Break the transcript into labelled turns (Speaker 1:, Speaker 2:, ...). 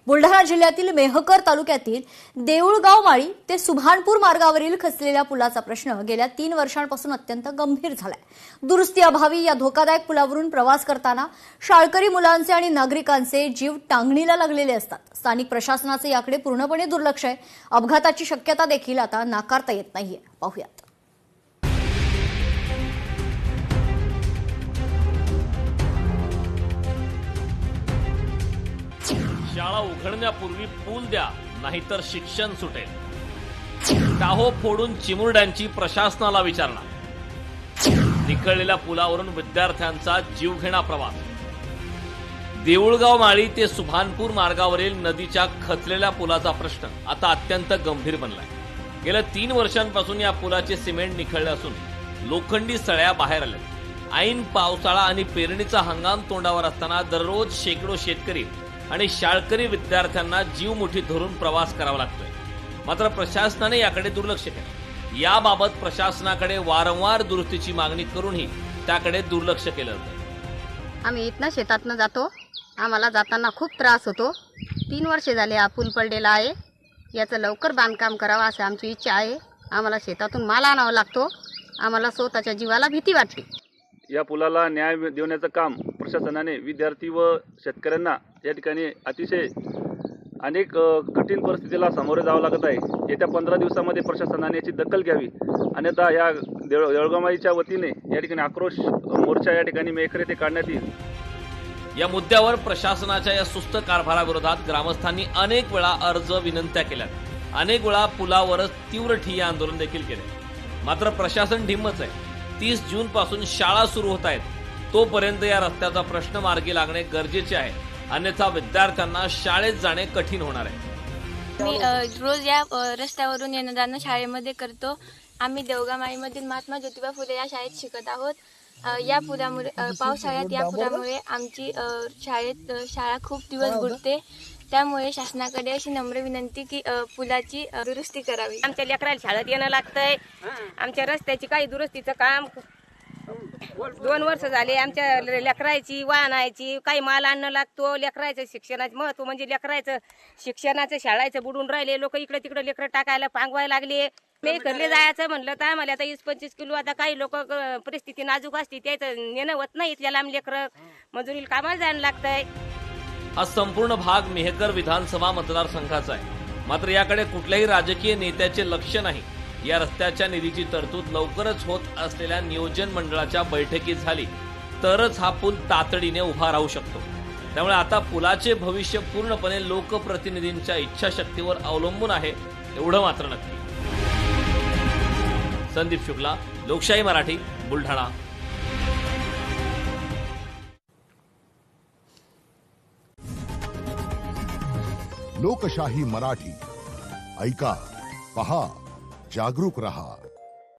Speaker 1: बुलढाणा जिल्ह्यातील मेहकर तालुक्यातील देऊळगाव माळी ते सुभानपूर मार्गावरील खचलेल्या पुलाचा प्रश्न गेल्या 3 वर्षांपासून अत्यंत गंभीर झालाय। दुरुस्ती अभावी या धोकादायक पुलावरून प्रवास करताना शाळकरी मुलांचे आणि नागरिकांचे जीव टांगणीला लागलेले असतात। स्थानिक प्रशासनाचे याकडे पूर्णपणे दुर्लक्ष आहे। अपघाताची शक्यता देखील आता नाकारता येत नाहीये। पाहूयात।
Speaker 2: शाळा उघडण्यापूर्वी पूल द्या, नाहीतर शिक्षण सुटेल। टाहो फोडून चिमुरड्यांची प्रशासनाला विचारणा। निखळलेल्या पुलावरून विद्यार्थ्यांचा जीवघेणा प्रवास। देऊळगाव माळी ते सुभानपूर मार्गावरील नदीच्या खचलेल्या पुलाचा प्रश्न आता अत्यंत गंभीर बनलाय। गेल्या 3 वर्षांपासून या पुलाचे सिमेंट निखळले असून लोखंडी सळ्या बाहेर आल्या। ऐन पावसाळा आणि पेरणीचा हंगाम तोंडावर असताना दररोज शेकडो शेतकरी आणि शाळकरी विद्यार्थ्यांना जीव मुठीत धरून प्रवास करावा लागतोय। मात्र प्रशासनाने याकडे दुर्लक्ष केलं। याबाबत प्रशासनाकडे वारंवार दुरुस्तीची मागणी करूनही त्याकडे दुर्लक्ष केलं जातं।
Speaker 3: आम्ही इथनं शेतातनं जातो, आम्हाला जाताना खूप त्रास होतो। 3 वर्षे झाले हा पूल पडलेला आहे। याचं लवकर बांधकाम करावं अशी आमची इच्छा आहे। आम्हाला शेतातून माल आणावा लागतो, आम्हाला स्वतःच्या जीवाला भीती वाटते।
Speaker 4: या पुलाला न्याय देण्याचं काम प्रशासनाने विद्यार्थी व शेतकऱ्यांना या ठिकाणी अतिशय अनेक कठीण परिस्थितीला सामोरे जावं लागत आहे। येत्या 15 दिवसामध्ये प्रशासनाने याची दखल घ्यावी, अन्यथा या देऊळगावमाळीच्या वतीने या ठिकाणी आक्रोश मोर्चा या ठिकाणी मेहकर येथे काढण्यात येईल।
Speaker 2: या मुद्द्यावर प्रशासनाच्या या सुस्त कारभाराविरोधात ग्रामस्थांनी अनेक वेळा अर्ज विनंत्या केल्यात। अनेक वेळा पुलावरच तीव्र ठिय्या आंदोलन देखील केले, मात्र प्रशासन ढिम्मच आहे। 30 जून पासून शाळा सुरू होत आहेत, तोपर्यंत या रस्त्याचा प्रश्न मार्गी लागणे गरजेचे आहे, अन्यथा विद्यार्थ्यांना शाळेत जाणे कठीण होणार आहे।
Speaker 5: मी रोज या रस्त्यावरून येणं जाणं शाळेमध्ये करतो। आम्ही देऊळगावमाळीमधील महात्मा ज्योतिबा फुले या शाळेत शिकत आहोत। या पुलामुळे पावसाळ्यात या पुलामुळे आमची शाळा खूप दिवस बुडते। त्यामुळे शासनाकडे अशी नम्र विनंती की पुलाची दुरुस्ती करावी।
Speaker 6: आमच्या लेकराला शाळेत येणं लागतंय। आमच्या रस्त्याची काही दुरुस्तीचं काम 2 वर्ष झाले। आमच्या लेकराची वाहनाची काही माल आणणं लागतो। लेकराचं शिक्षणाचं महत्व म्हणजे लेकराचं शिक्षणाचं शाळेचं बुडून राहिले। लोक इकडे तिकडे लेकरं टाकायला पांगवायला लागले। मी करले जायचं म्हणलं तर आम्हाला आता 20-25 किलो, आता काही लोक परिस्थिती नाजूक असते त्याचं नेणं होत नाही। इथल्या लांब लेकरं मजुरीला कामाला जायला लागतंय।
Speaker 2: हा संपूर्ण भाग मेहकर विधानसभा मतदारसंघाचा आहे, मात्र याकडे कुठल्याही राजकीय नेत्याचे लक्ष नाही। या रस्त्याच्या निधीची तरतूद लवकरच होत असलेल्या नियोजन मंडळाच्या बैठकीत झाली तरच हा पूल तातडीने उभा राहू शकतो। त्यामुळे आता पुलाचे भविष्य पूर्णपणे लोकप्रतिनिधींच्या इच्छाशक्तीवर अवलंबून आहे, एवढं मात्र नक्की। संदीप शुक्ला, लोकशाही मराठी, बुलढाणा।
Speaker 7: लोकशाही मराठी ऐका, पहा, जागरूक रहा।